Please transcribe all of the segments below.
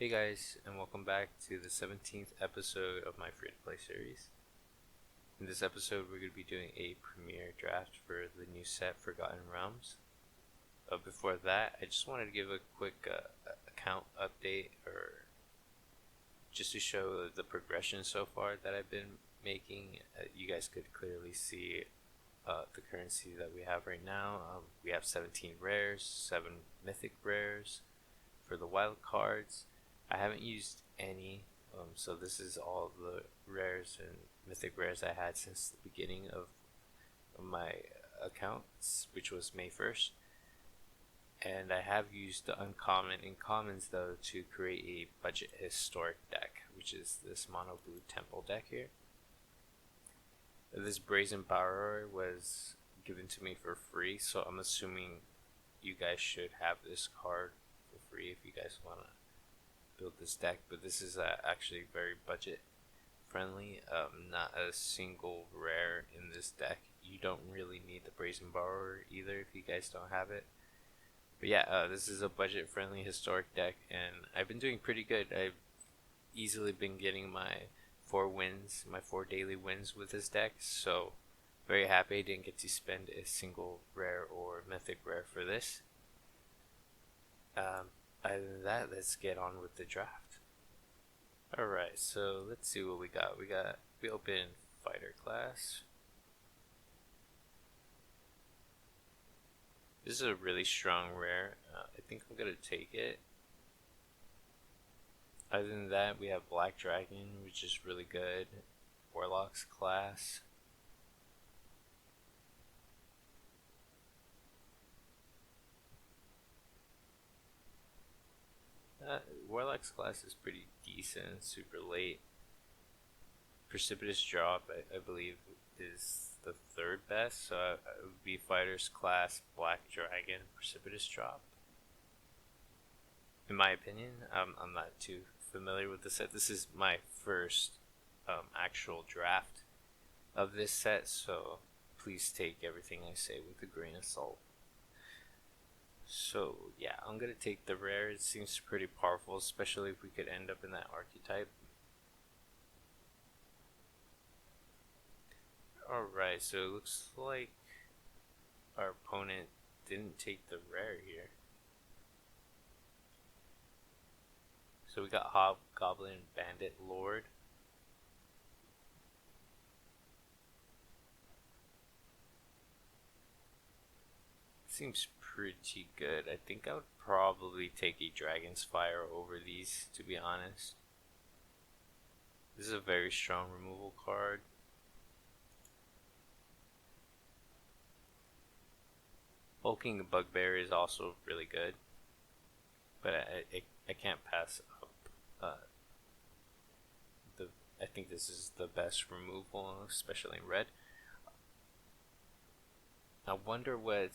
Hey guys, and welcome back to the 17th episode of my free to play series. In this episode, we're going to be doing a premiere draft for the new set Forgotten Realms. Before that, I just wanted to give a quick account update, or just to show the progression so far that I've been making. You guys could clearly see the currency that we have right now. We have 17 rares, 7 mythic rares for the wild cards. I haven't used any, so this is all the rares and mythic rares I had since the beginning of my accounts, which was May 1st. And I have used the uncommon and commons though to create a budget historic deck, which is this mono blue temple deck here. This brazen borrower was given to me for free, so I'm assuming you guys should have this card for free if you guys want to build this deck. But this is actually very budget friendly. Not a single rare in this deck. You don't really need the brazen borrower either if you guys don't have it. But yeah, this is a budget friendly historic deck, and I've been doing pretty good. I've easily been getting my 4 daily wins with this deck, so very happy I didn't get to spend a single rare or mythic rare for this. Other than that, let's get on with the draft. Alright, so let's see what we got. We open fighter class. This is a really strong rare. I think I'm gonna take it. Other than that, we have Black Dragon, which is really good. Warlock's class. Warlock's class is pretty decent, super late. Precipitous Drop, I believe, is the third best, so it would be Fighter's class, Black Dragon, Precipitous Drop. In my opinion, I'm not too familiar with the set. This is my first actual draft of this set, so please take everything I say with a grain of salt. So yeah, I'm gonna take the rare. It seems pretty powerful, especially if we could end up in that archetype. Alright, so it looks like our opponent didn't take the rare here. So we got Hobgoblin Bandit Lord. Seems pretty good. I think I would probably take a Dragon's Fire over these, to be honest. This is a very strong removal card. Hulking Bugbear is also really good, but I can't pass up. I think this is the best removal, especially in red. I wonder what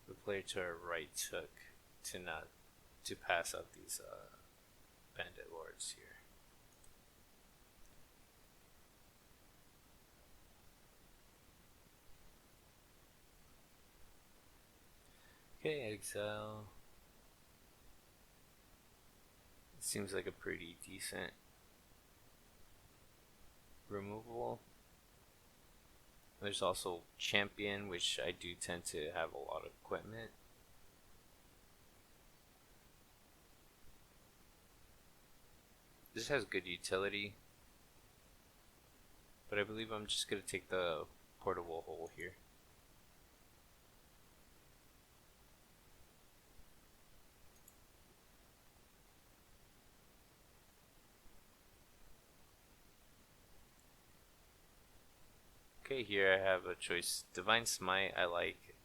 the player to our right took to pass up these bandit lords here. Okay, exile. It seems like a pretty decent removal. There's also Champion, which I do tend to have a lot of equipment. This has good utility, but I believe I'm just going to take the portable hole here. Okay, here I have a choice. Divine Smite I like.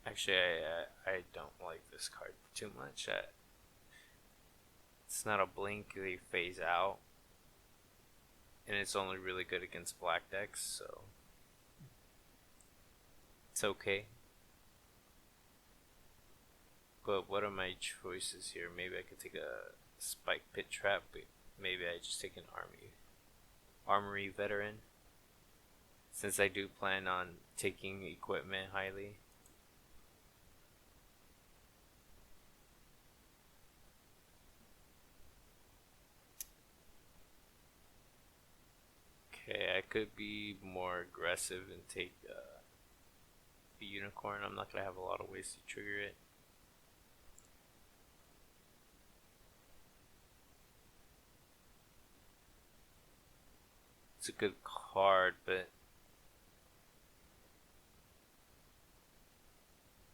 Actually, I don't like this card too much. It's not a blink, they phase out. And it's only really good against black decks, so it's okay. But what are my choices here? Maybe I could take a Spike Pit Trap, but maybe I just take an Armory Veteran. since I do plan on taking equipment highly. Okay, I could be more aggressive and take the unicorn. I'm not gonna have a lot of ways to trigger it. It's a good card, but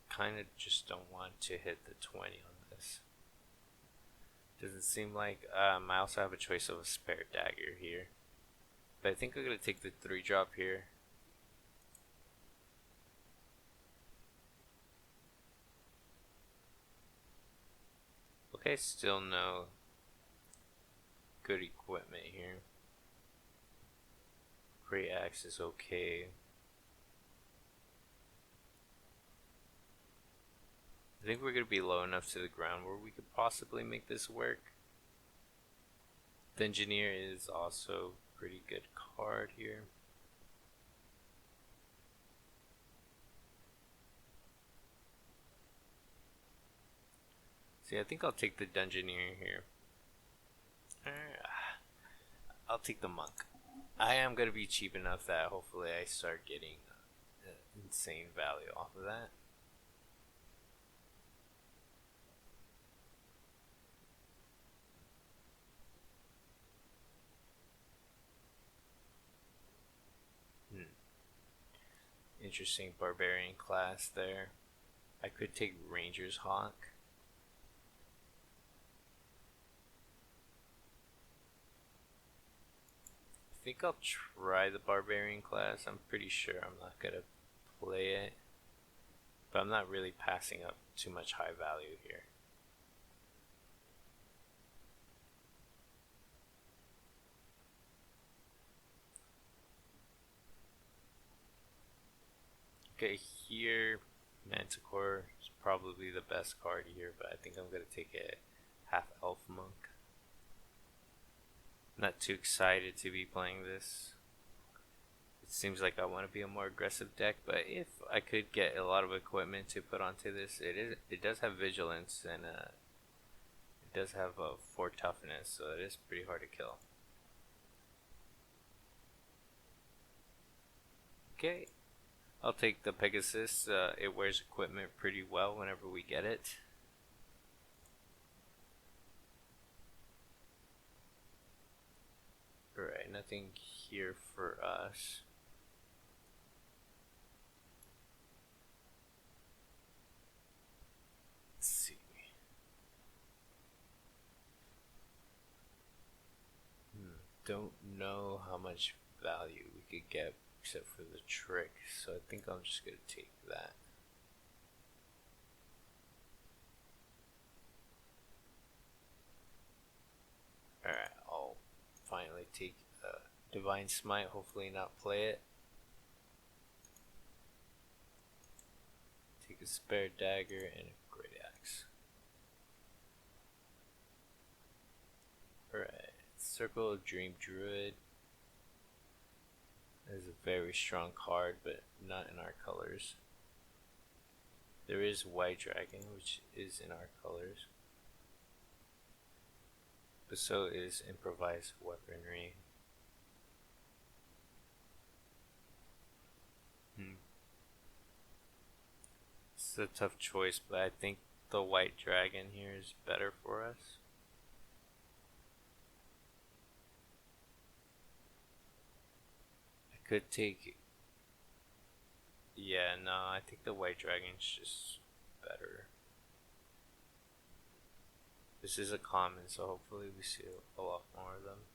kind of just don't want to hit the 20 on this. Doesn't seem like I also have a choice of a spare dagger here, but I think I'm gonna take the 3-drop here. Okay, still no good equipment here. Great axe is okay. I think we're gonna be low enough to the ground where we could possibly make this work. The engineer is also a pretty good card here. See, I think I'll take the Dungeoneer here. I'll take the Monk. I am going to be cheap enough that hopefully I start getting insane value off of that. Interesting barbarian class there. I could take Ranger's Hawk. I think I'll try the barbarian class. I'm pretty sure I'm not gonna play it, but I'm not really passing up too much high value here. Okay, here Manticore is probably the best card here, but I think I'm gonna take a half elf monk. Not too excited to be playing this. It seems like I want to be a more aggressive deck, but if I could get a lot of equipment to put onto this, it does have vigilance and it does have a 4 toughness, so it is pretty hard to kill. Okay, I'll take the Pegasus. It wears equipment pretty well whenever we get it. Alright, nothing here for us. Let's see. Don't know how much value we could get except for the trick, so I think I'm just gonna take that. Alright, I'll finally take Divine Smite, hopefully not play it. Take a spare dagger and a great axe. Alright, Circle of Dream Druid is a very strong card, but not in our colors. There is White Dragon, which is in our colors. But so is Improvised Weaponry. It's a tough choice, but I think the White Dragon here is better for us. I could take... Yeah, no, I think the White Dragon's just better. This is a common, so hopefully we see a lot more of them.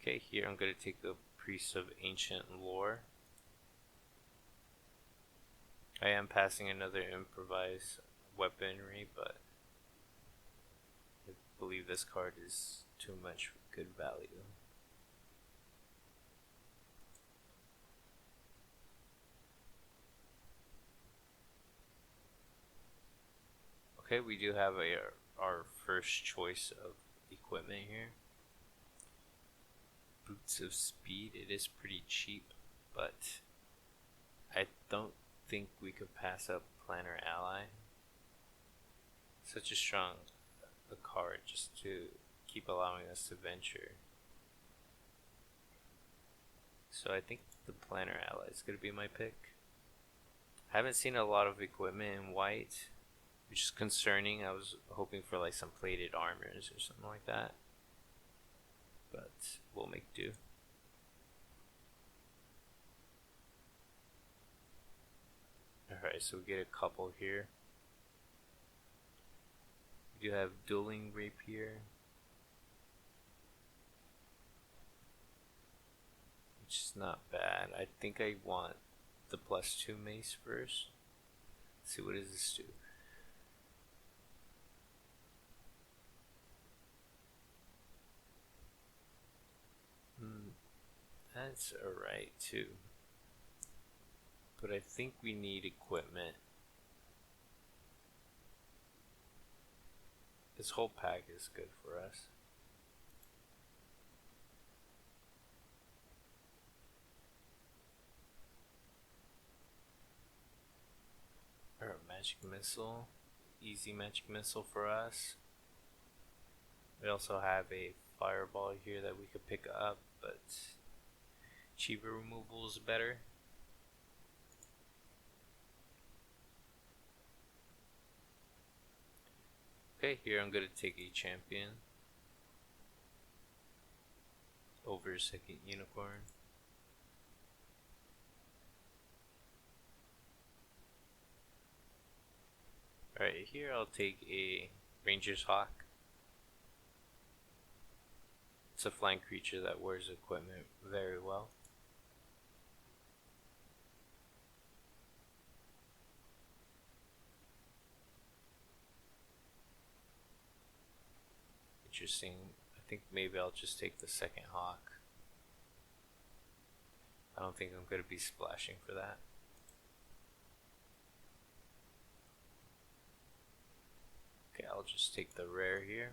Okay, here I'm going to take the Priest of Ancient Lore. I am passing another Improvised Weaponry, but I believe this card is too much good value. Okay, we do have our first choice of equipment here. points of speed. It is pretty cheap, but I don't think we could pass up Planner Ally. Such a strong card just to keep allowing us to venture. So I think the Planner Ally is going to be my pick. I haven't seen a lot of equipment in white, which is concerning. I was hoping for like some plated armors or something like that, but we'll make do. Alright, so we get a couple here. We do have Dueling Rapier, which is not bad. I think I want the +2 mace first. Let's see, what does this do? That's alright too. But I think we need equipment. This whole pack is good for us. Alright, magic missile. Easy magic missile for us. We also have a fireball here that we could pick up, but cheaper removal is better. Okay, here I'm going to take a champion over a second unicorn. Alright, here I'll take a Ranger's Hawk. It's a flying creature that wears equipment very well. Interesting. I think maybe I'll just take the second Hawk. I don't think I'm going to be splashing for that. Okay, I'll just take the rare here.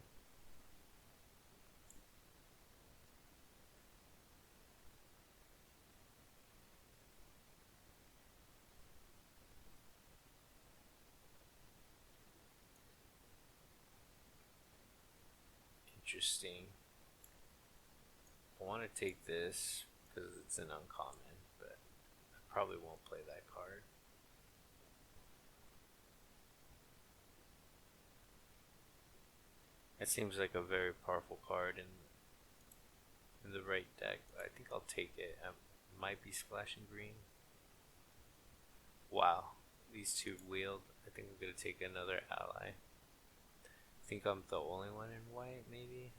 Interesting. I want to take this because it's an uncommon, but I probably won't play that card. That seems like a very powerful card in the right deck. I think I'll take it. I might be splashing green. Wow, these two wheeled. I think I'm going to take another ally. I think I'm the only one in white, maybe?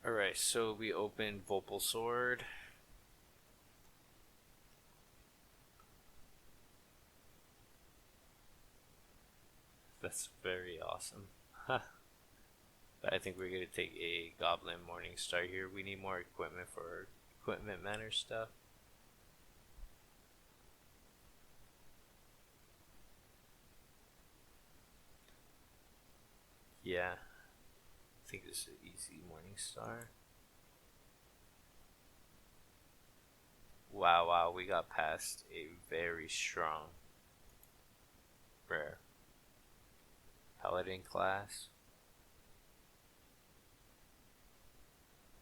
Alright, so we opened Vopal Sword. That's very awesome. But I think we're going to take a Goblin Morningstar here. We need more equipment for equipment manor stuff. Yeah, I think this is an easy Morningstar. Wow, we got past a very strong rare Paladin class.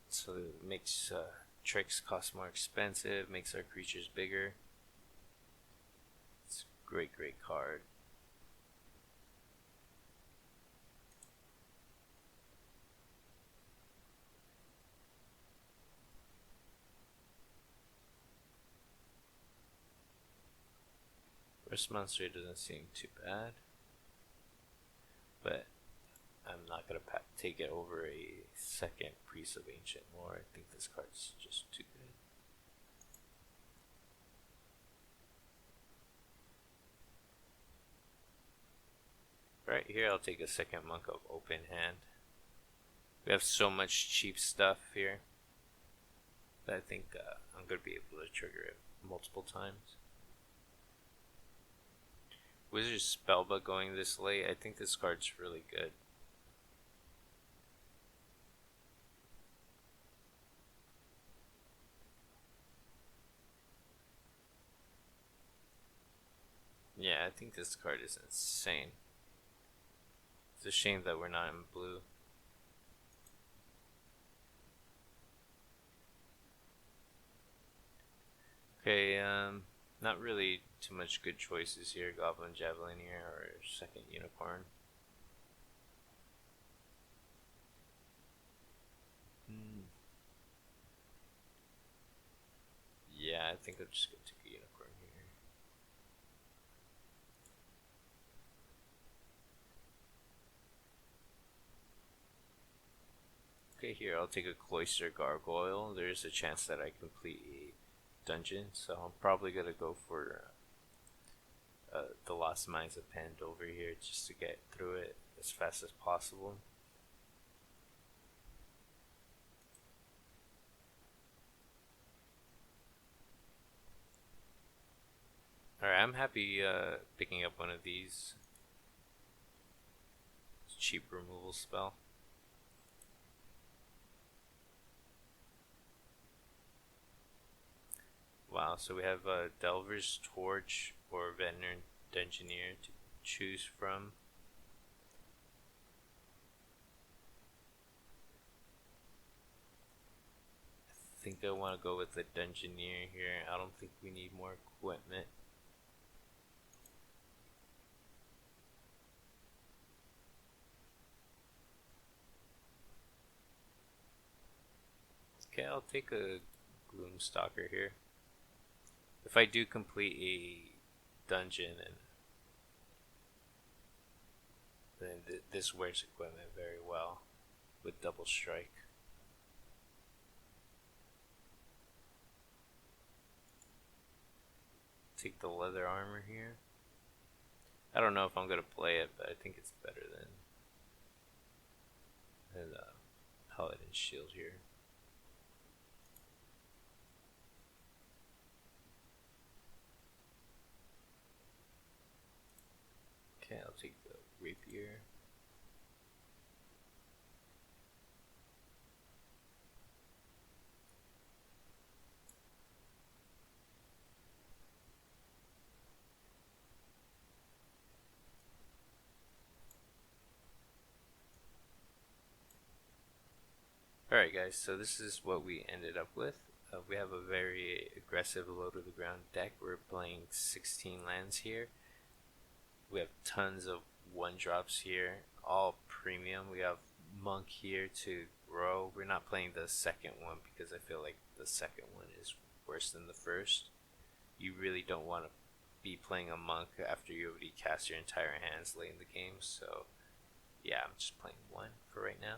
So it makes tricks cost more expensive, makes our creatures bigger. It's a great card. First monster doesn't seem too bad, but I'm not going to take it over a second Priest of Ancient Lore. I think this card's just too good. Right here I'll take a second Monk of Open Hand. We have so much cheap stuff here that I think I'm going to be able to trigger it multiple times. Wizard Spellbook going this late, I think this card's really good. Yeah, I think this card is insane. It's a shame that we're not in blue. Okay, not really too much good choices here. Goblin Javelineer or second Unicorn. Yeah, I think I'm just gonna take a Unicorn here. Okay, here I'll take a Cloister Gargoyle. There's a chance that I complete a dungeon, so I'm probably gonna go for the Lost Mines of Pandover here just to get through it as fast as possible. Alright, I'm happy picking up one of these. Cheap removal spell. Wow, so we have Delver's Torch or Veteran Engineer to choose from. I think I want to go with the Dungeoneer here. I don't think we need more equipment. Okay, I'll take a Gloomstalker here. If I do complete a dungeon, and then this wears equipment very well with double strike. Take the leather armor here. I don't know if I'm gonna play it, but I think it's better than Paladin Shield here. Okay, I'll take the Rapier. Alright guys, so this is what we ended up with. We have a very aggressive low to the ground deck. We're playing 16 lands here. We have tons of 1-drops here, all premium. We have Monk here to grow. We're not playing the second one because I feel like the second one is worse than the first. You really don't want to be playing a Monk after you already cast your entire hands late in the game, so yeah, I'm just playing one for right now.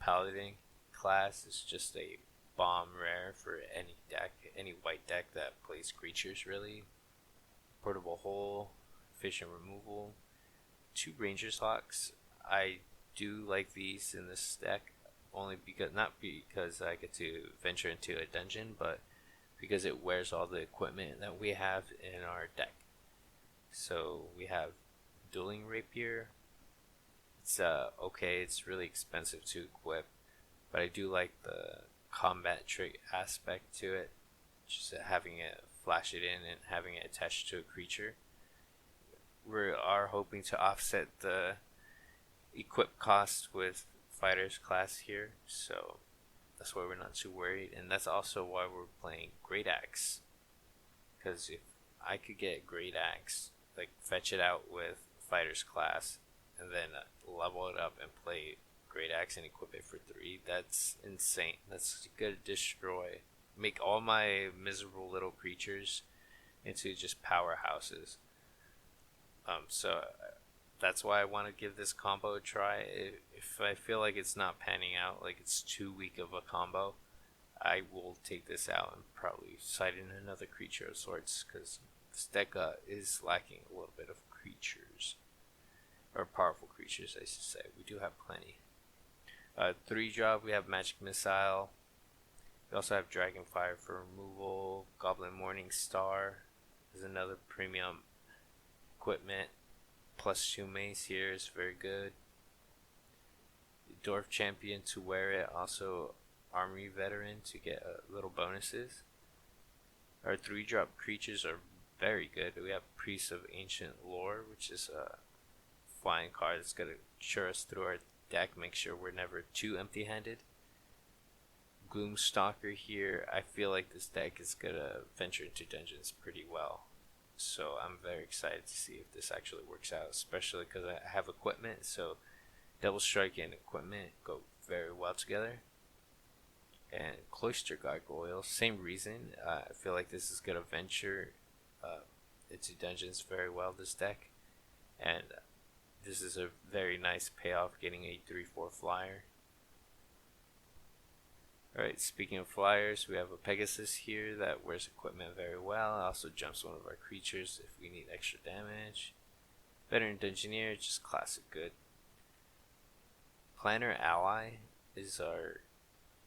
Paladin class is just a bomb rare for any deck, any white deck that plays creatures really. Portable Hole, efficient removal, 2 Ranger's Hawks. I do like these in this deck, only because, not because I get to venture into a dungeon, but because it wears all the equipment that we have in our deck. So we have Dueling Rapier. It's okay, it's really expensive to equip, but I do like the combat trick aspect to it, just having it flash it in and having it attached to a creature. We are hoping to offset the equip cost with Fighter's class here, so that's why we're not too worried, and that's also why we're playing Great Axe, because if I could get Great Axe, like fetch it out with Fighter's class, and then level it up and play Great Axe and equip it for 3, that's insane. That's gonna destroy, make all my miserable little creatures into just powerhouses. So that's why I want to give this combo a try. If I feel like it's not panning out, like it's too weak of a combo, I will take this out and probably side in another creature of sorts, because this deck is lacking a little bit of creatures. Or powerful creatures, I should say. We do have plenty. 3 drop, we have Magic Missile. We also have Dragonfire for removal. Goblin Morning Star is another premium equipment. +2 mace here is very good. Dwarf Champion to wear it, also Armory Veteran to get little bonuses. Our 3 drop creatures are very good. We have Priest of Ancient Lore, which is a flying card that's going to ensure us through our deck, make sure we're never too empty handed. Gloomstalker here, I feel like this deck is going to venture into dungeons pretty well. So I'm very excited to see if this actually works out, especially because I have equipment, so Double Strike and equipment go very well together. And Cloister Gargoyle, same reason. I feel like this is going to venture into dungeons very well, this deck. And this is a very nice payoff, getting a 3/4 flyer. Alright, speaking of flyers, we have a Pegasus here that wears equipment very well. It also jumps one of our creatures if we need extra damage. Veteran Dungeoneer, just classic good. Planner Ally is our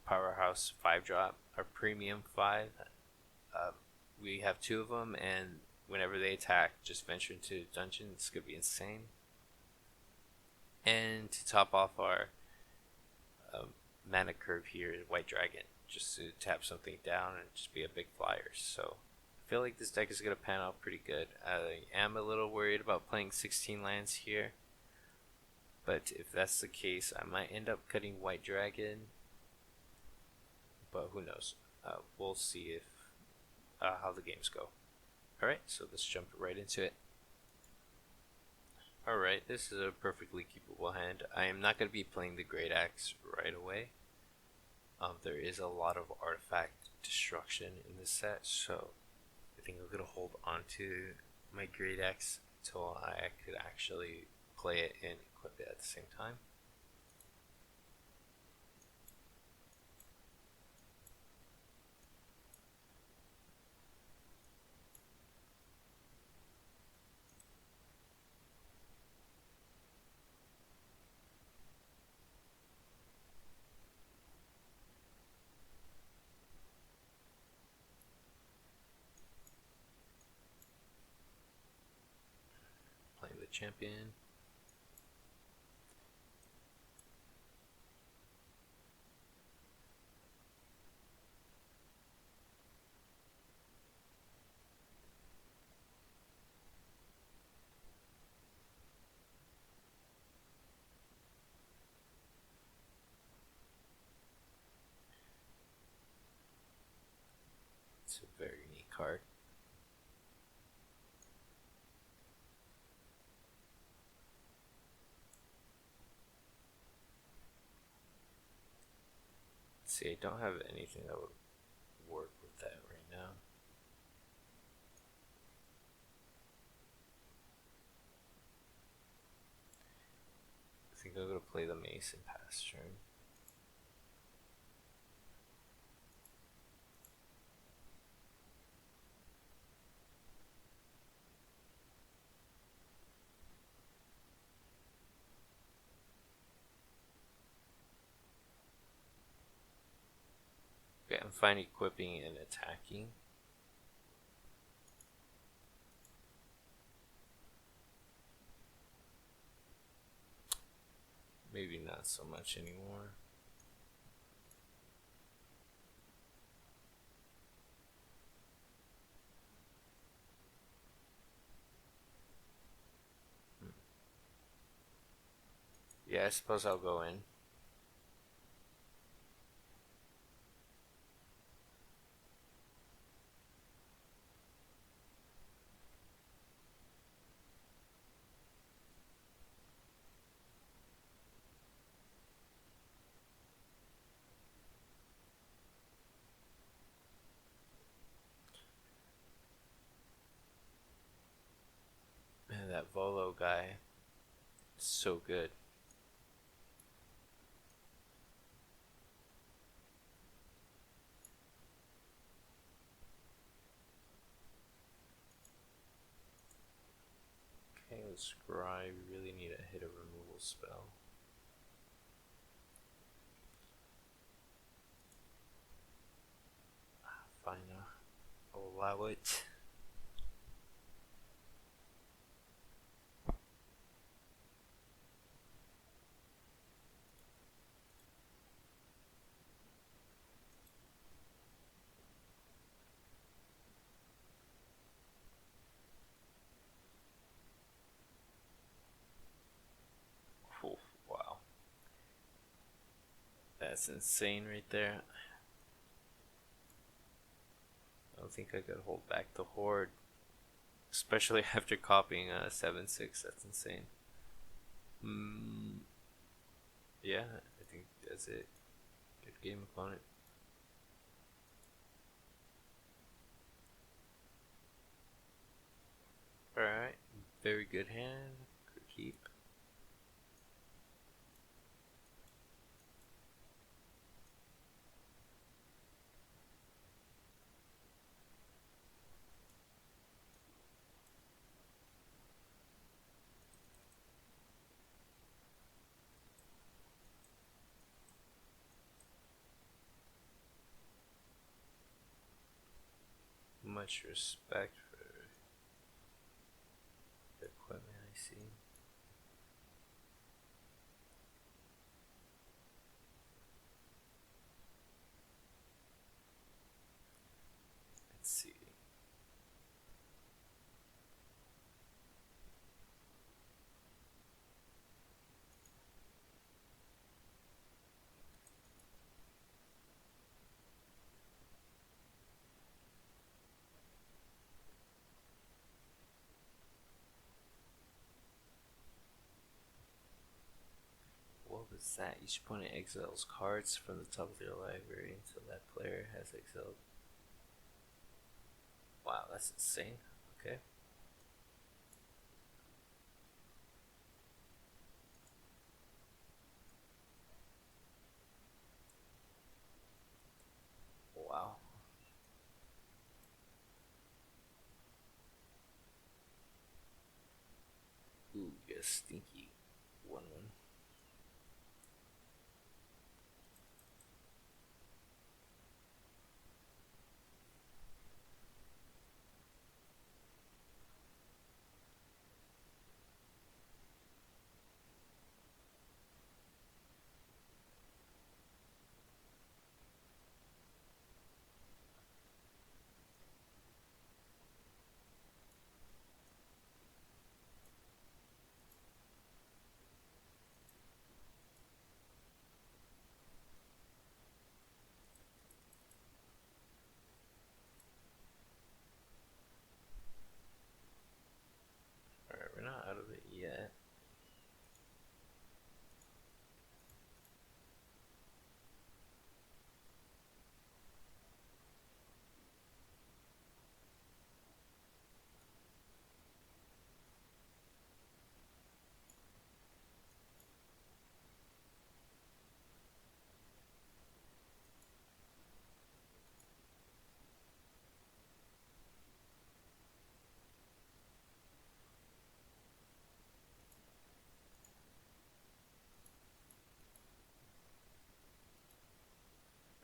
powerhouse 5 drop, our premium 5. We have 2 of them, and whenever they attack, just venture into dungeon. It's going to be insane. And to top off our mana curve here, White Dragon, just to tap something down and just be a big flyer. So I feel like this deck is going to pan out pretty good. I am a little worried about playing 16 lands here, but if that's the case, I might end up cutting White Dragon, but who knows. We'll see if how the games go. Alright, so let's jump right into it. Alright, this is a perfectly keepable hand. I am not going to be playing the Great Axe right away. There is a lot of artifact destruction in this set, so I think I'm going to hold on to my Great Axe until I could actually play it and equip it at the same time. Playing the champion. It's a very unique card. Let's see, I don't have anything that would work with that right now. I think I'm going to play the mace and pass turn. Okay, I'm fine equipping and attacking. Maybe not so much anymore. Yeah, I suppose I'll go in. Man, that Volo guy is so good. Okay, let's scry. We really need a hit a removal spell. allow it. Oh, wow. That's insane right there. I don't think I could hold back the horde. Especially after copying a 7-6. That's insane. Yeah, I think that's it. Good game, opponent. Alright, very good hand. Good keep. Much respect for the equipment I see. Let's see. What was that? Each opponent exiles cards from the top of their library until that player has exiled. Wow, that's insane. Okay. Wow. Ooh, you got a stinky 1-1. Alright, we're not out of it yet.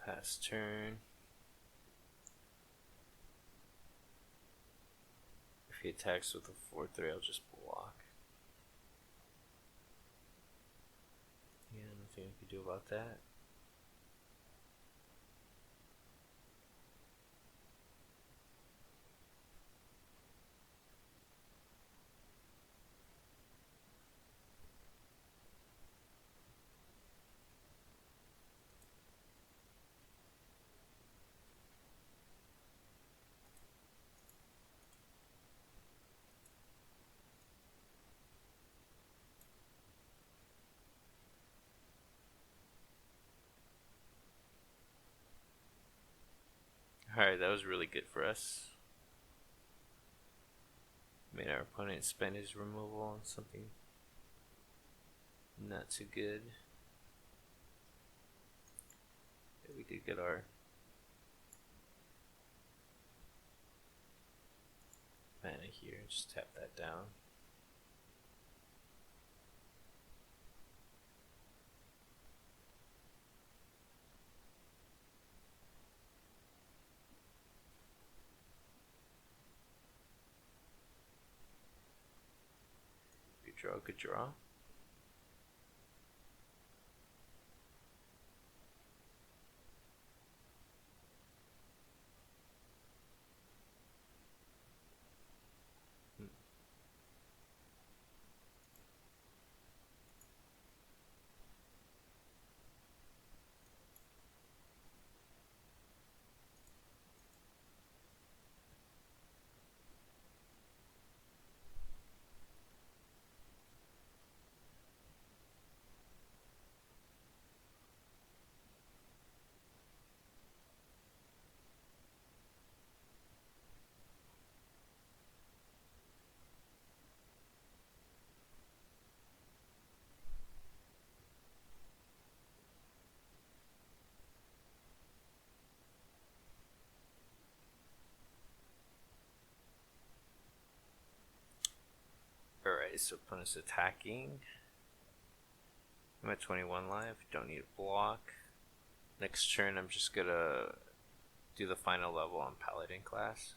Pass turn. If he attacks with a 4-3, I'll just block. Yeah, nothing I can do about that. Alright, that was really good for us. Made our opponent spend his removal on something not too good. Yeah, we did get our mana here. Just tap that down. draw. Good draw. Alright, so opponent's attacking. I'm at 21 life, don't need a block. Next turn, I'm just gonna do the final level on Paladin class.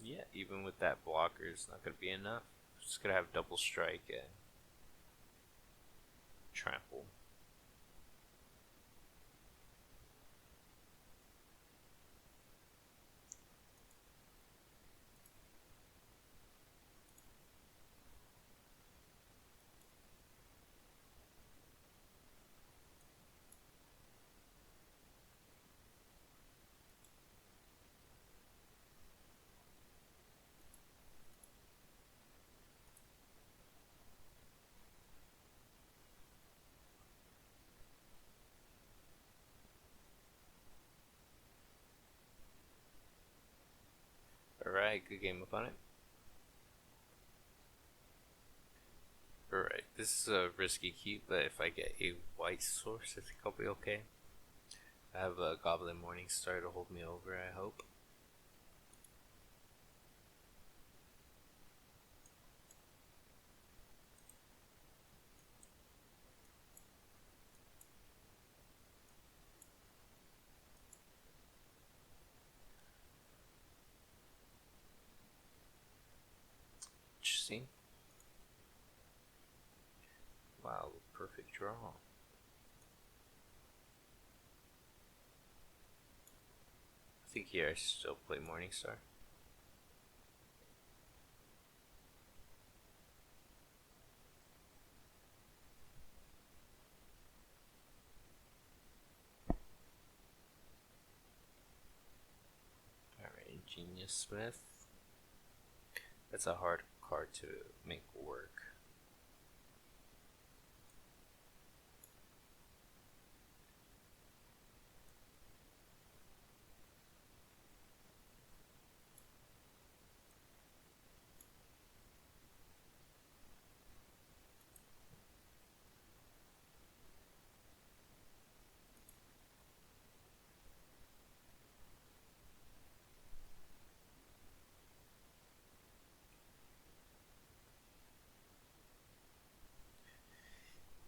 Yeah, even with that blocker, it's not gonna be enough. Just gonna have double strike and trample. Alright, good game, opponent. Alright, this is a risky keep, but if I get a white source, I think I'll be okay. I have a Goblin Morningstar to hold me over, I hope. Interesting. Wow, perfect draw. I think here I still play Morningstar. Alright, Ingenious Smith. That's a hard card to make work.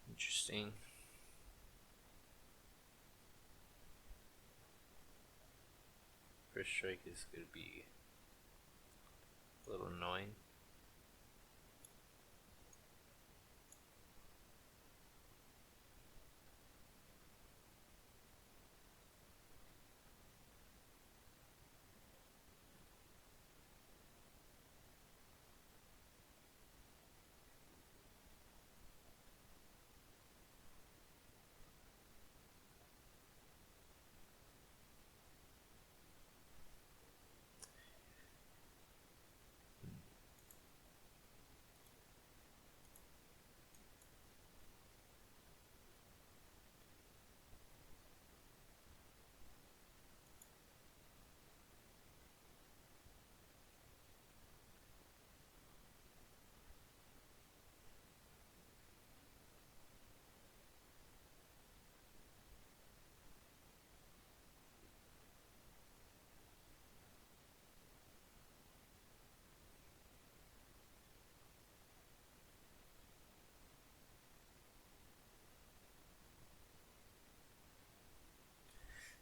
Interesting. First strike is going to be a little annoying.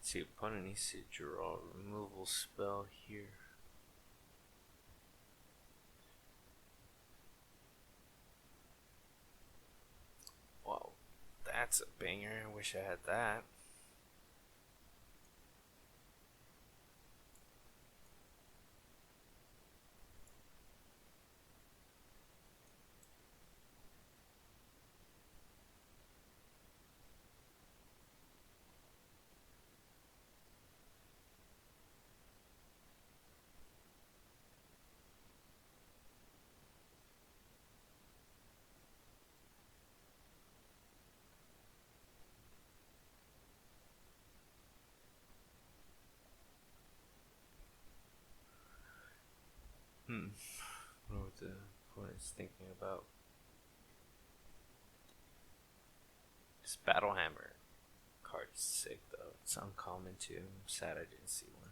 See, opponent needs to draw a removal spell here. Wow, that's a banger. I wish I had that. I don't know what the opponent's thinking about. This Battle Hammer card is sick though. It's uncommon too. I'm sad I didn't see one.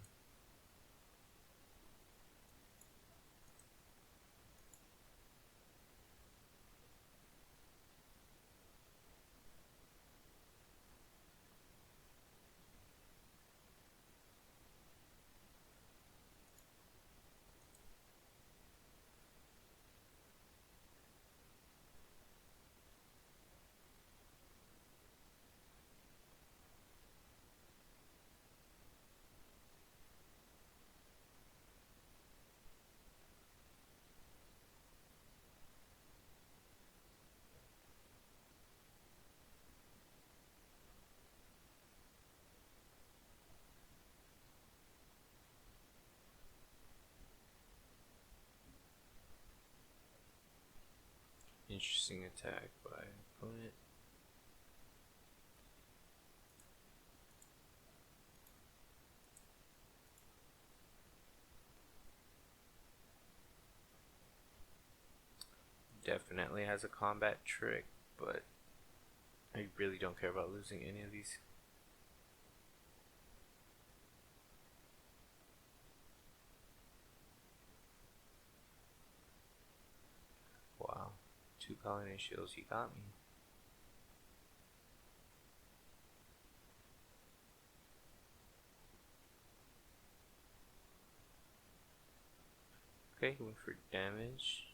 Interesting attack by opponent. Definitely has a combat trick, but I really don't care about losing any of these. Wow, 2 colony shields, he got me. Okay, he went for damage.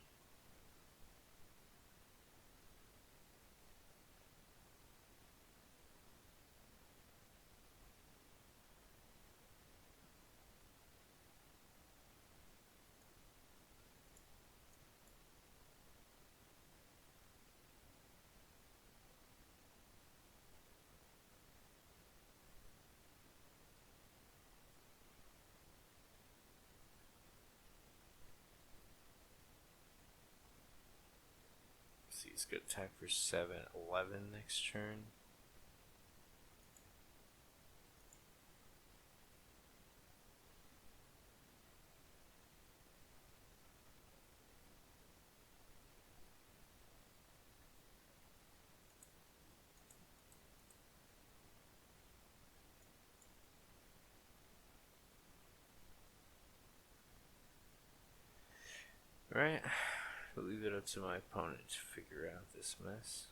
See, he's gonna attack for 7-11 next turn. Right, I'll leave it up to my opponent to figure out this mess.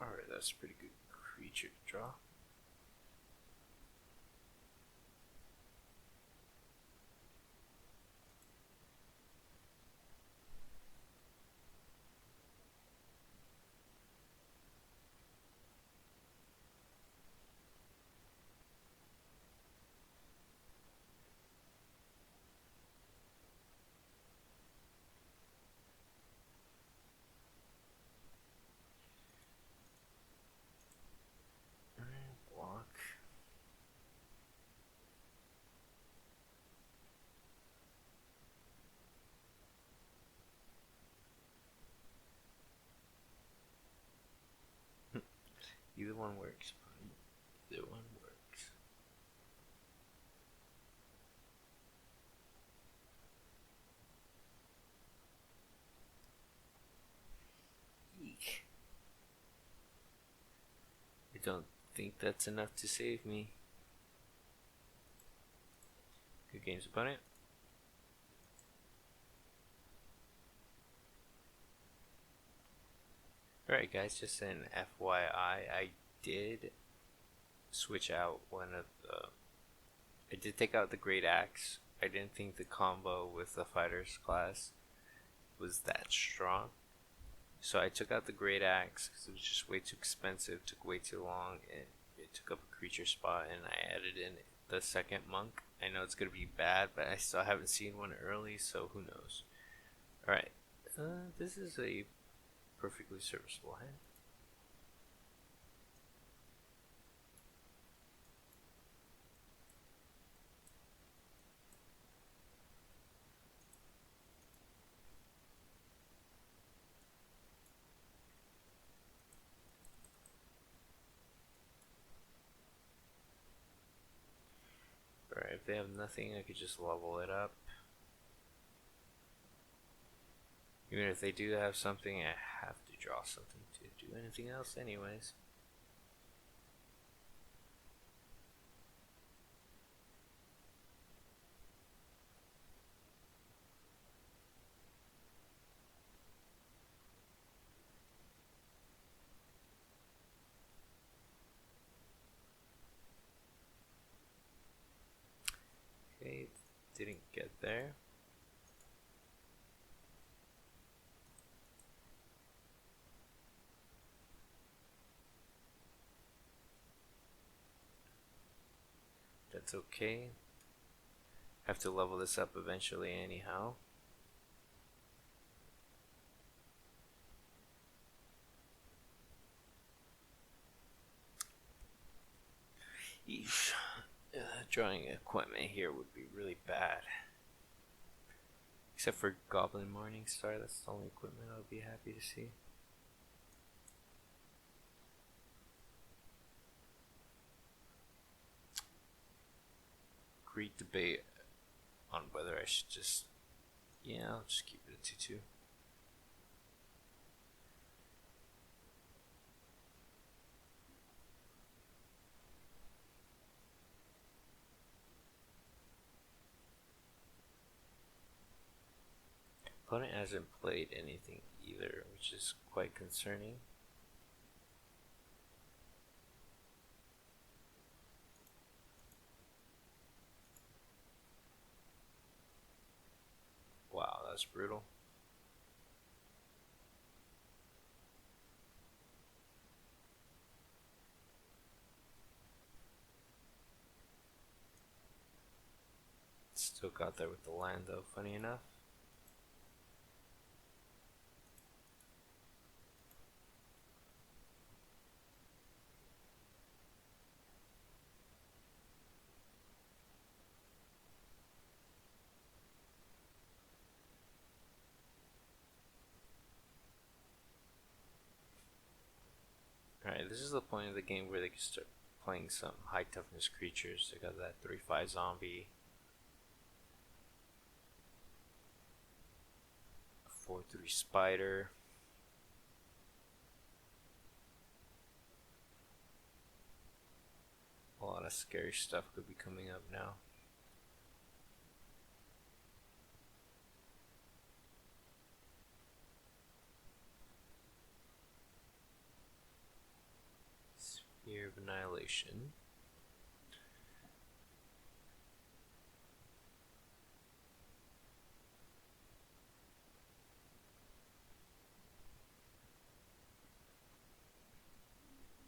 Alright, that's a pretty good creature to draw. Block. Either one works. Either one works. Eek. I don't think that's enough to save me. Good games, opponent. Alright guys, just an FYI, I did switch out one of the... I did take out the Great Axe. I didn't think the combo with the Fighter's class was that strong. So I took out the Great Axe because it was just way too expensive, took way too long, and it took up a creature spot, and I added in the second Monk. I know it's going to be bad, but I still haven't seen one early, so who knows. Alright, this is a perfectly serviceable hand. Alright, if they have nothing, I could just level it up. Even if they do have something, I have to draw something to do anything else anyways. Okay, didn't get there. That's okay. Have to level this up eventually anyhow. Eesh. Drawing equipment here would be really bad. Except for Goblin Morningstar, that's the only equipment I would be happy to see. Great debate on whether I should just... Yeah, I'll just keep it at 2-2. Opponent hasn't played anything either, which is quite concerning. Wow, that's brutal. Still got there with the land though, funny enough. Alright, this is the point of the game where they can start playing some high toughness creatures. They got that 3/5 zombie, 4/3 spider. A lot of scary stuff could be coming up now. Sphere of Annihilation.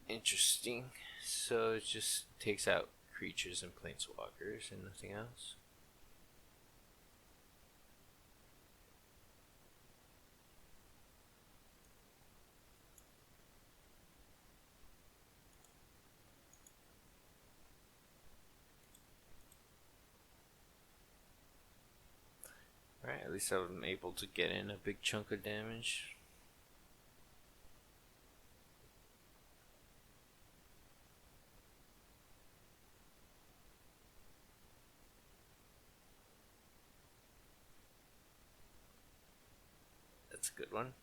Interesting. So it just takes out creatures and planeswalkers and nothing else. Alright, at least I'm able to get in a big chunk of damage. That's a good one.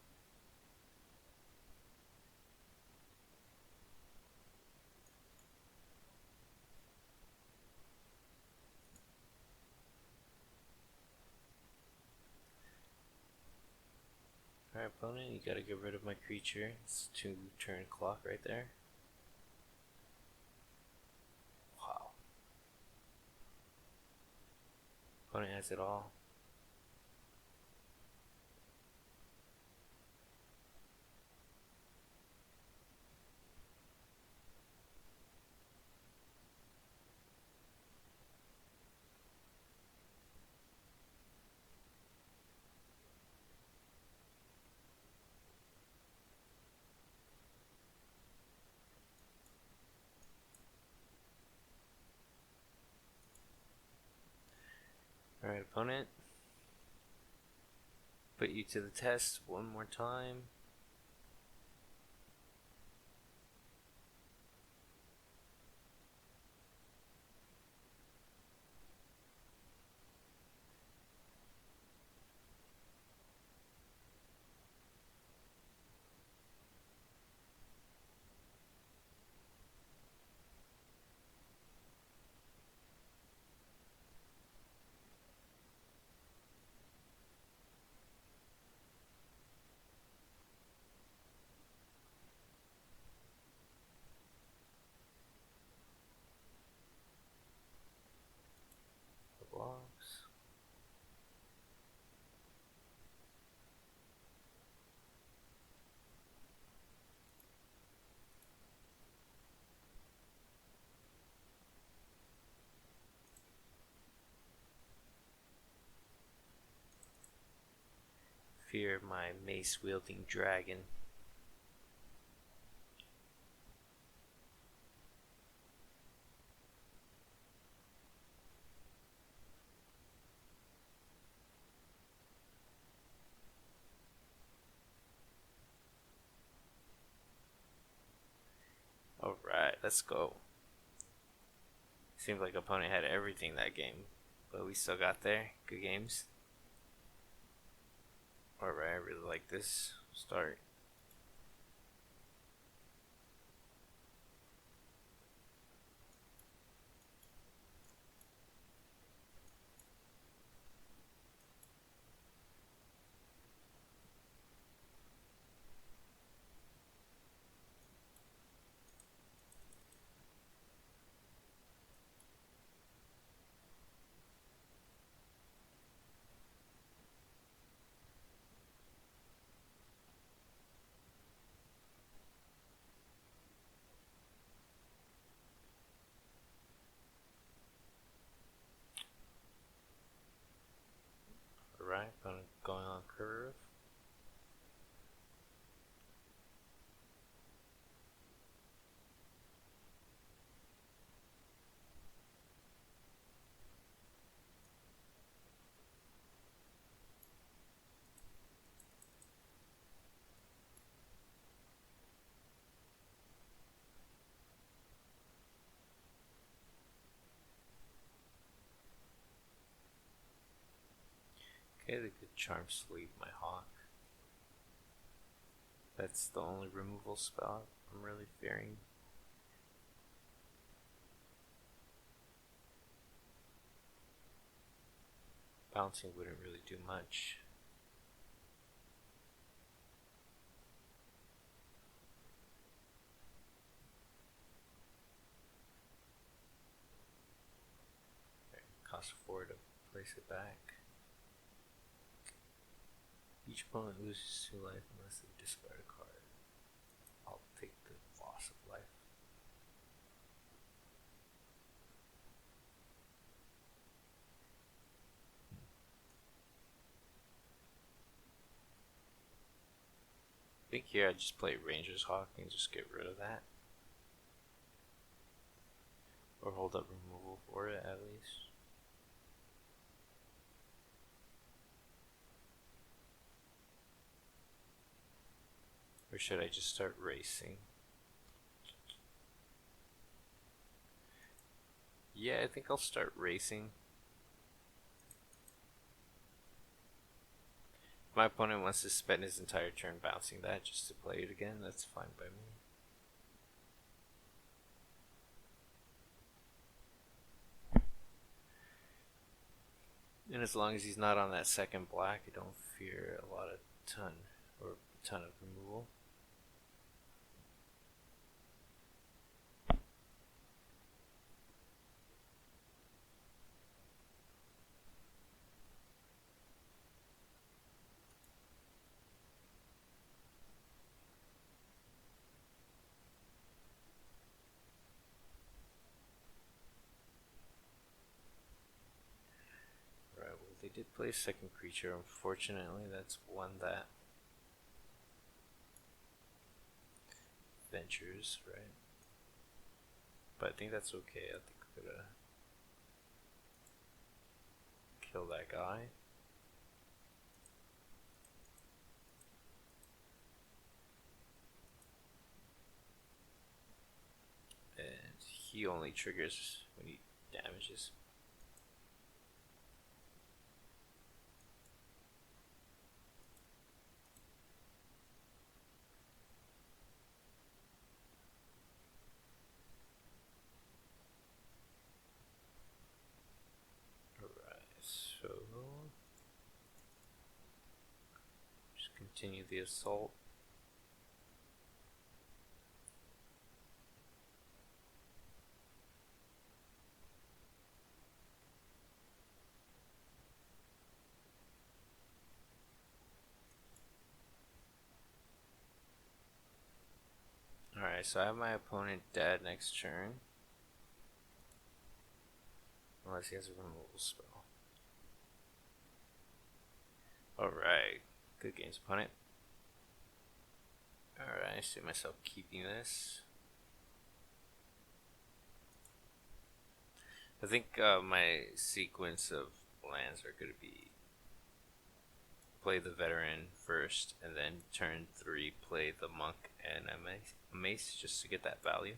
Alright, opponent, you gotta get rid of my creature. It's 2-turn clock right there. Wow. Opponent has it all. Alright, opponent. Put you to the test one more time. The blocks. Fear my mace wielding dragon. Alright, let's go. Seems like opponent had everything that game, but we still got there. Good games. Alright, I really like this start. Alright, opponent going on curve. Okay, they could charm sleep my hawk. That's the only removal spell I'm really fearing. Bouncing wouldn't really do much. Cost 4 to place it back. Each opponent loses 2 life unless they discard a card. I'll take the loss of life. I think here I just play Ranger's Hawk and just get rid of that. Or hold up removal for it at least. Or should I just start racing? Yeah, I think I'll start racing. If my opponent wants to spend his entire turn bouncing that just to play it again, that's fine by me. And as long as he's not on that second black, I don't fear a ton. or a ton of removal. Right, well, they did play a second creature. Unfortunately, that's one that ventures, right? But I think that's okay. I think we're gonna kill that guy. And he only triggers when he damages. Alright, so just continue the assault. Alright, so I have my opponent dead next turn. Unless he has a removal spell. Alright, good games, opponent. Alright, I see myself keeping this. I think my sequence of lands are going to be play the veteran first, and then turn 3 play the monk and a mace just to get that value.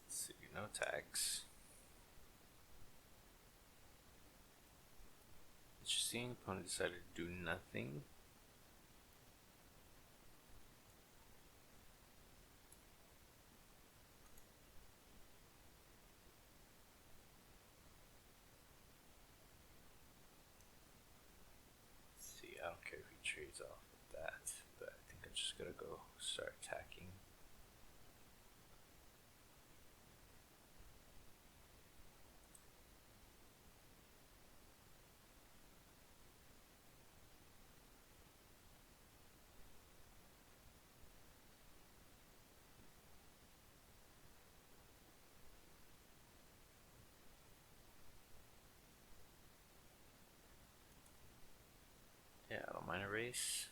Let's see, no attacks. Interesting, opponent decided to do nothing. Let's see, I don't care if he trades off with that, but I think I'm just gonna go start attacking. Yeah, I don't mind a race.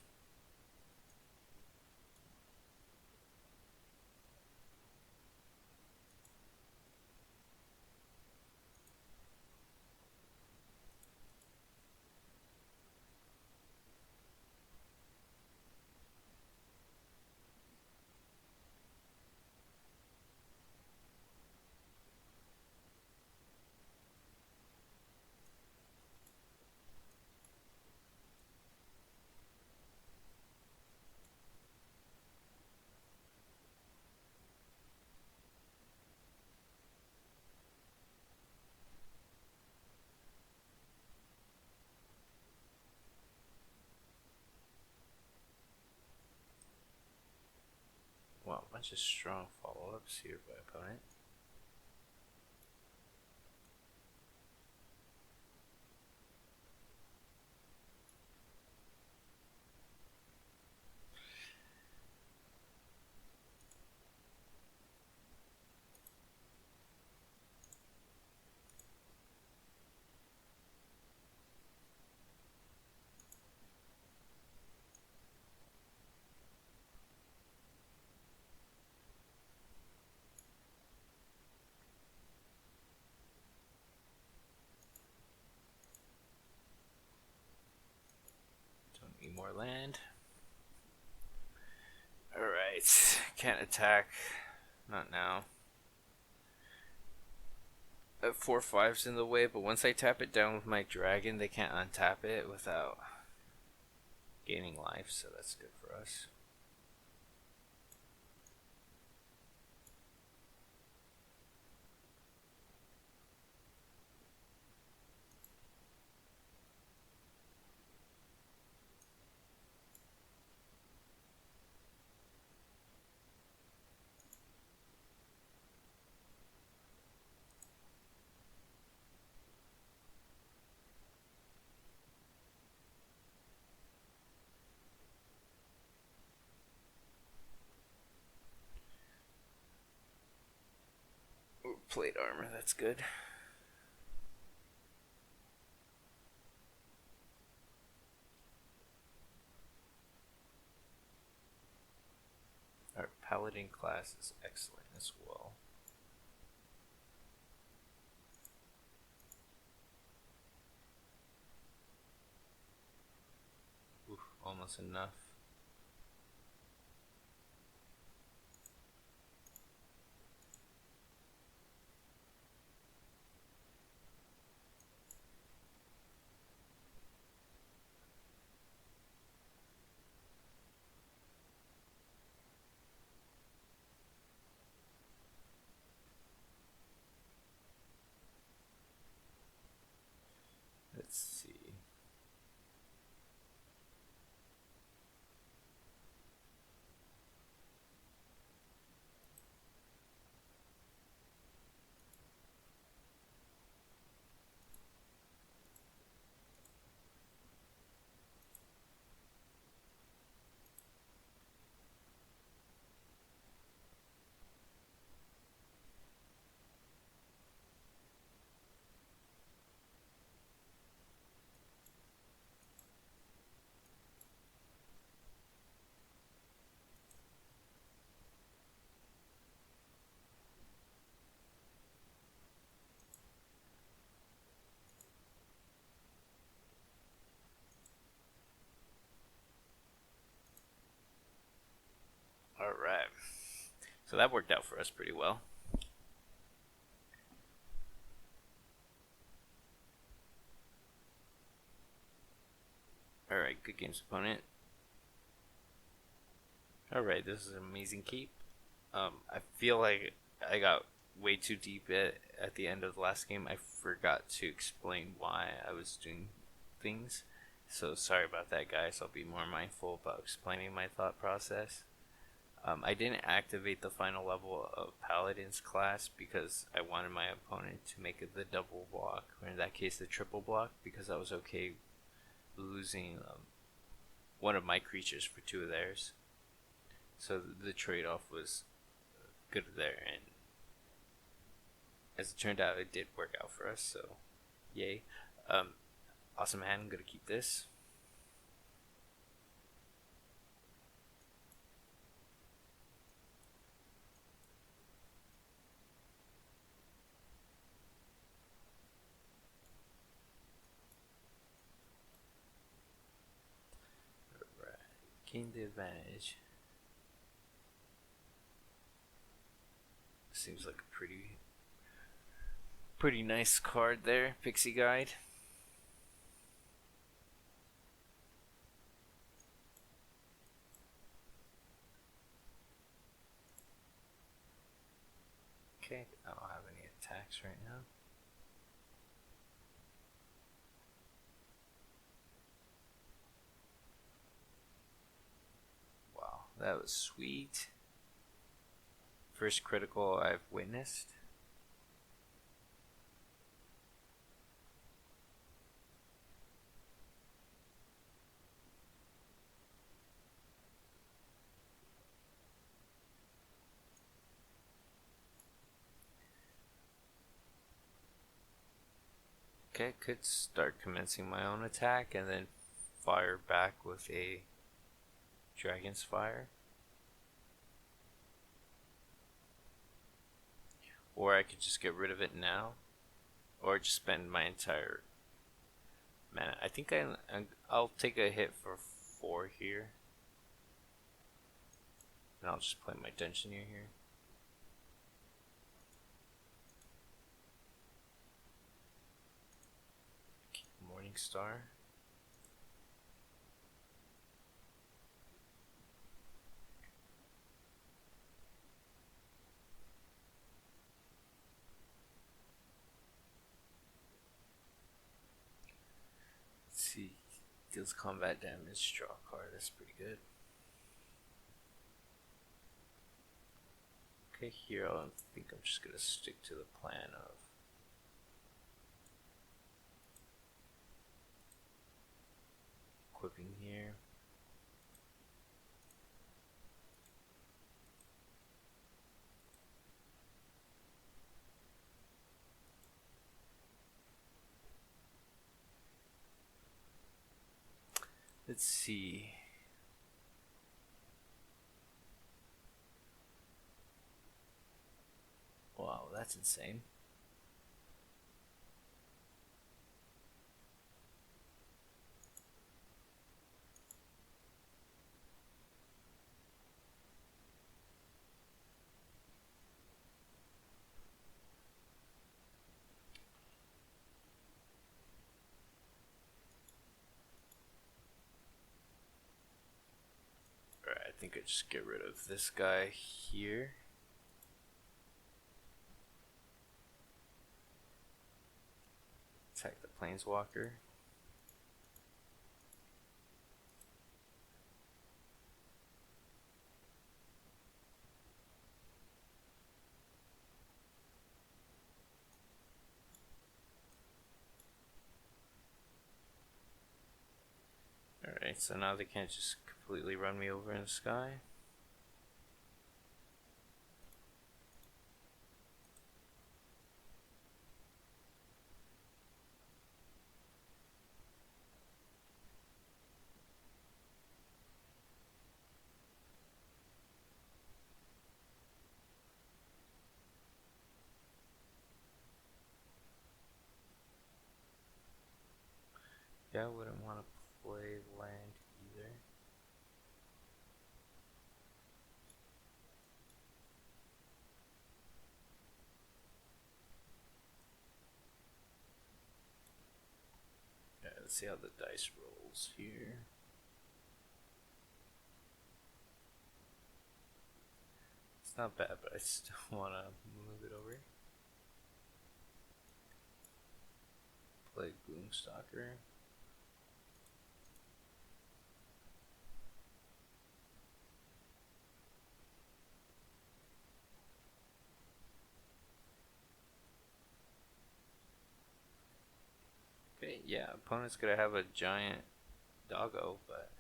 Wow, a bunch of strong follow-ups here by opponent. Don't need more land. Alright, can't attack. Not now. 4/5's in the way, but once I tap it down with my dragon, they can't untap it without gaining life, so that's good for us. Ooh, plate armor, that's good. Our paladin class is excellent as well. Oof, almost enough. Let's see. Alright. So that worked out for us pretty well. Alright, good games, opponent. Alright, this is an amazing keep. I feel like I got way too deep at the end of the last game. I forgot to explain why I was doing things. So sorry about that, guys. I'll be more mindful about explaining my thought process. I didn't activate the final level of Paladin's class because I wanted my opponent to make it the double block, or in that case the triple block, because I was okay losing one of my creatures for two of theirs. So the trade-off was good there, and as it turned out, it did work out for us, so yay. Awesome hand, I'm gonna keep this. Alright, gain the advantage. Seems like a pretty nice card there, Pixie Guide. Okay, I don't have any attacks right now. Wow, that was sweet. First critical I've witnessed. Okay, could start commencing my own attack and then fire back with a Dragon's Fire. Or I could just get rid of it now, or just spend my entire mana. I think I'll take a hit for 4 here. And I'll just play my Dungeoneer here. Morningstar. Let's see. Deals combat damage, draw a card, that's pretty good. Okay, here I think I'm just gonna stick to the plan of equipping here. Let's see. Wow, that's insane. Alright, I think I just get rid of this guy here. Attack the Planeswalker. Alright, so now they can't just completely run me over in the sky. Yeah, I wouldn't want to play land either. Yeah, let's see how the dice rolls here. It's not bad, but I still want to move it over. Play Gloomstalker. Okay, yeah, opponent's gonna have a giant doggo, but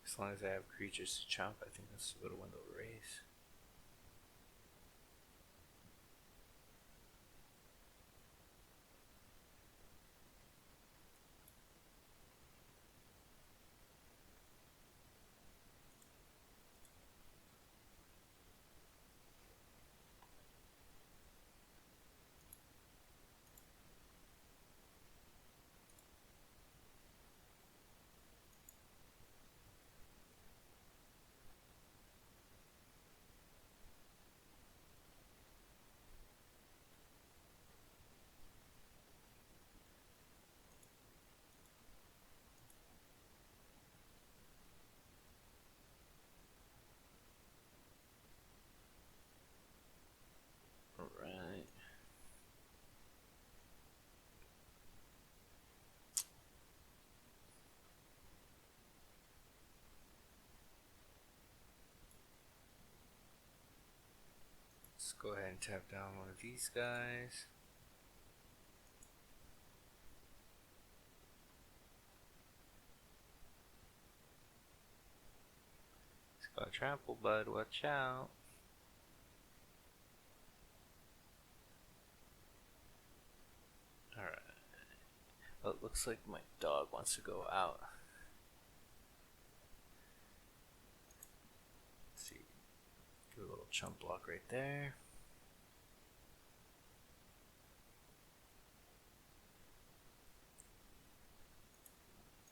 as long as I have creatures to chomp, I think that's a little win the race. Alright. Let's go ahead and tap down one of these guys. It's got trample, bud, watch out. Alright. Well, it looks like my dog wants to go out. Let's see. Do a little chump block right there.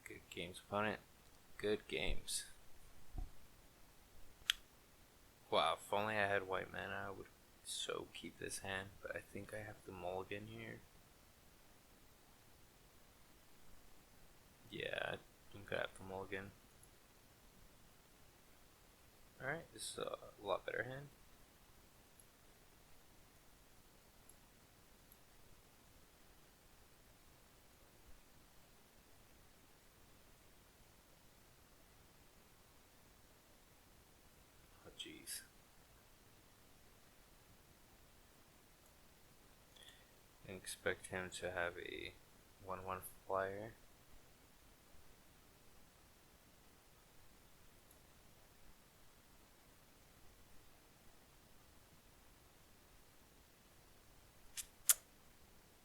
Good games, opponent. Good games. Wow, if only I had white mana, I would so keep this hand, but I think I have the mulligan here. Yeah, I think I have the mulligan. Alright, this is a lot better hand. Oh jeez. Didn't expect him to have a 1/1 flyer.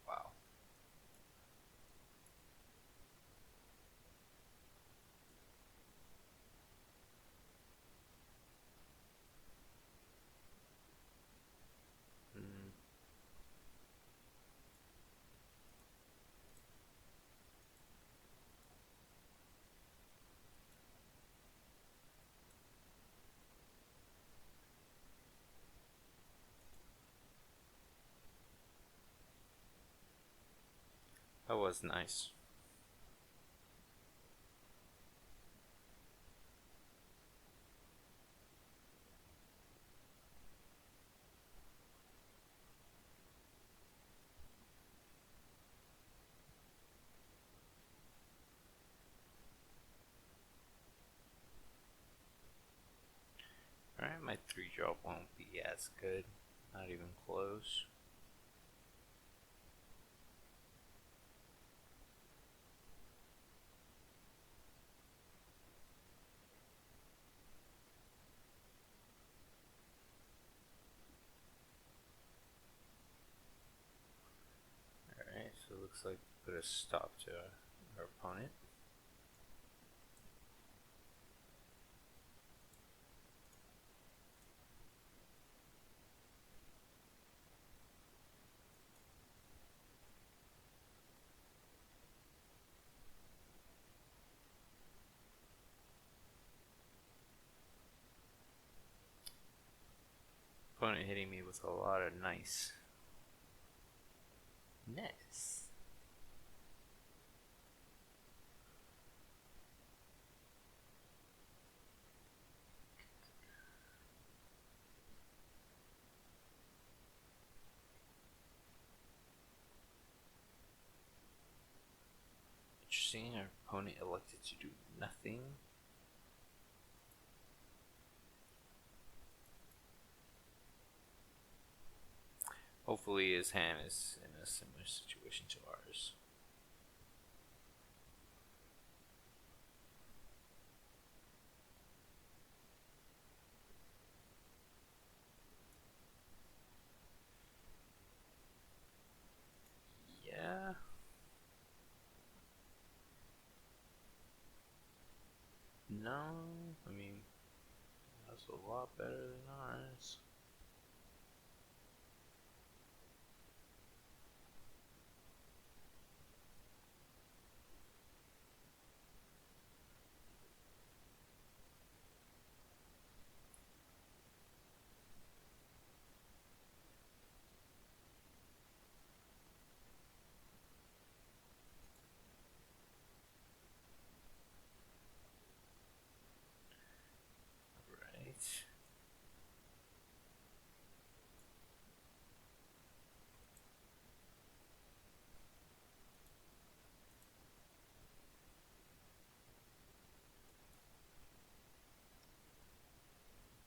Wow. That was nice. Alright, my 3-drop won't be as good. Not even close. Alright, so it looks like put a stop to our opponent. Opponent hitting me with a lot of nice. Interesting, our opponent elected to do nothing. Hopefully his hand is in a similar situation to ours. Yeah. No, I mean, that's a lot better than ours. Right.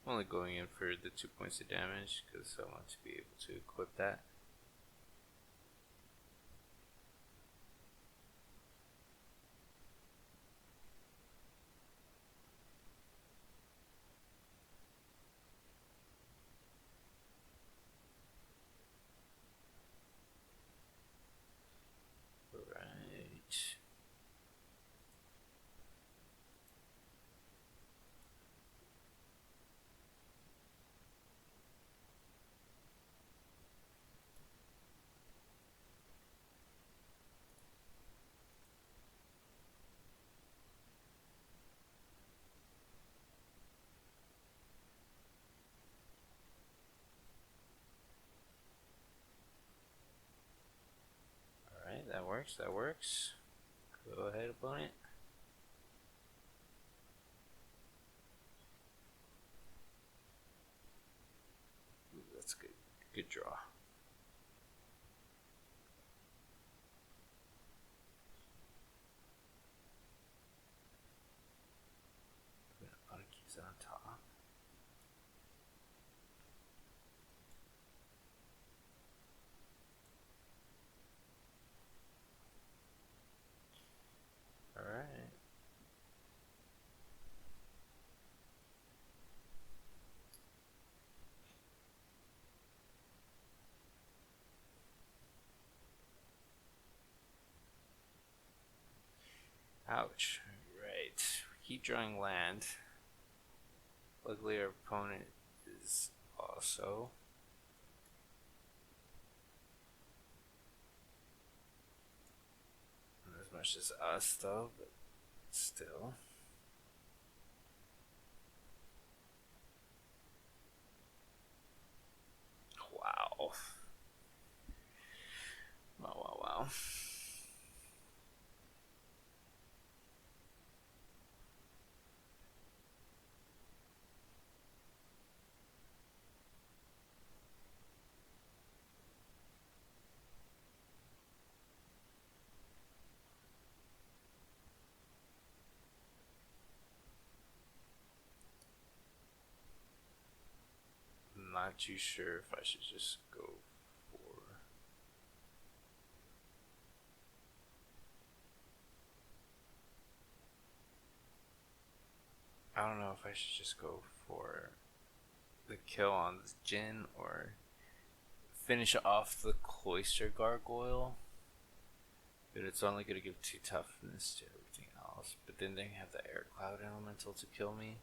I'm only going in for the 2 points of damage because I want to be able to equip that. Right. That works. Go ahead, opponent. Ooh, that's good. Good draw. Opponent keeps it on top. Alright. Ouch. Right. We keep drawing land. Luckily, our opponent is also. Not as much as us, though, but still. Wow. Wow. I'm not too sure if I should just go for. I don't know if I should just go for the kill on the Jinn or finish off the Cloister Gargoyle. But it's only going to give 2 toughness to everything else. But then they have the Air Cloud Elemental to kill me.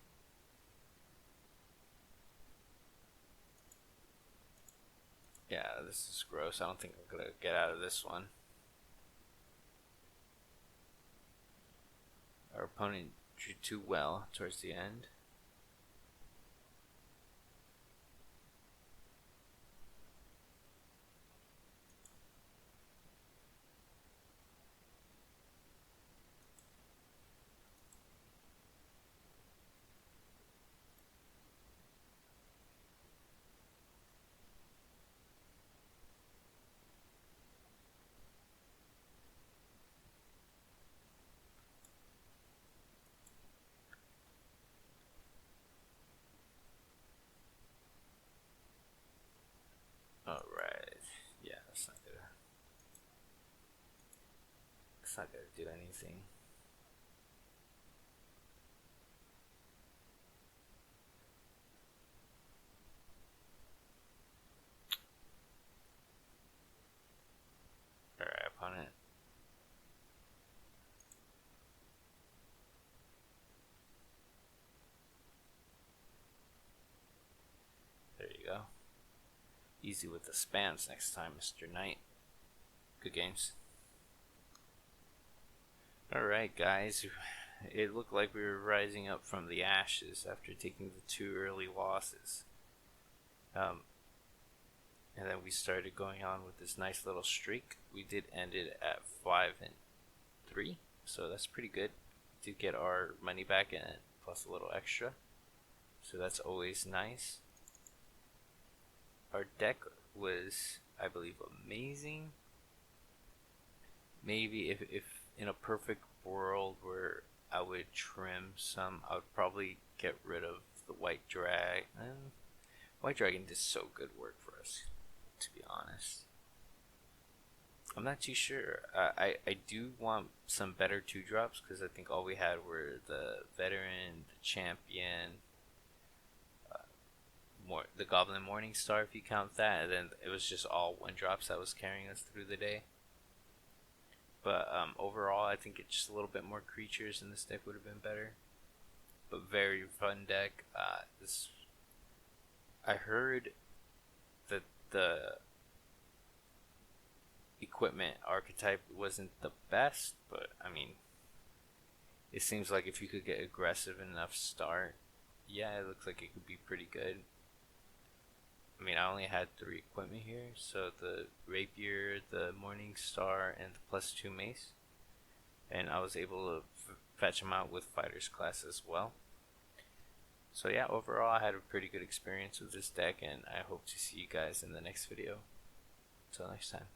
Yeah, this is gross. I don't think I'm going to get out of this one. Our opponent drew 2 well towards the end. Alright. Yeah, that's not gonna. It's not gonna do anything. Alright, opponent. There you go. Easy with the spams next time, Mr. Knight. Good games. Alright, guys. It looked like we were rising up from the ashes after taking the 2 early losses. And then we started going on with this nice little streak. We did end it at 5-3, so that's pretty good. We did get our money back in it, plus a little extra. So that's always nice. Our deck was, I believe, amazing. Maybe if in a perfect world where I would trim some, I would probably get rid of the White Dragon. White Dragon did so good work for us, to be honest. I'm not too sure. I do want some better 2-drops because I think all we had were the Veteran, the Champion, the Goblin Morningstar if you count that, and then it was just all 1-drops that was carrying us through the day. But overall, I think it's just a little bit more creatures in this deck would have been better. But very fun deck. I heard that the equipment archetype wasn't the best, but I mean, it seems like if you could get aggressive enough start, yeah, it looks like it could be pretty good. I mean, I only had 3 equipment here, so the rapier, the morning star, and the +2 mace, and I was able to fetch them out with fighters class as well. So yeah, overall I had a pretty good experience with this deck, and I hope to see you guys in the next video. Until next time.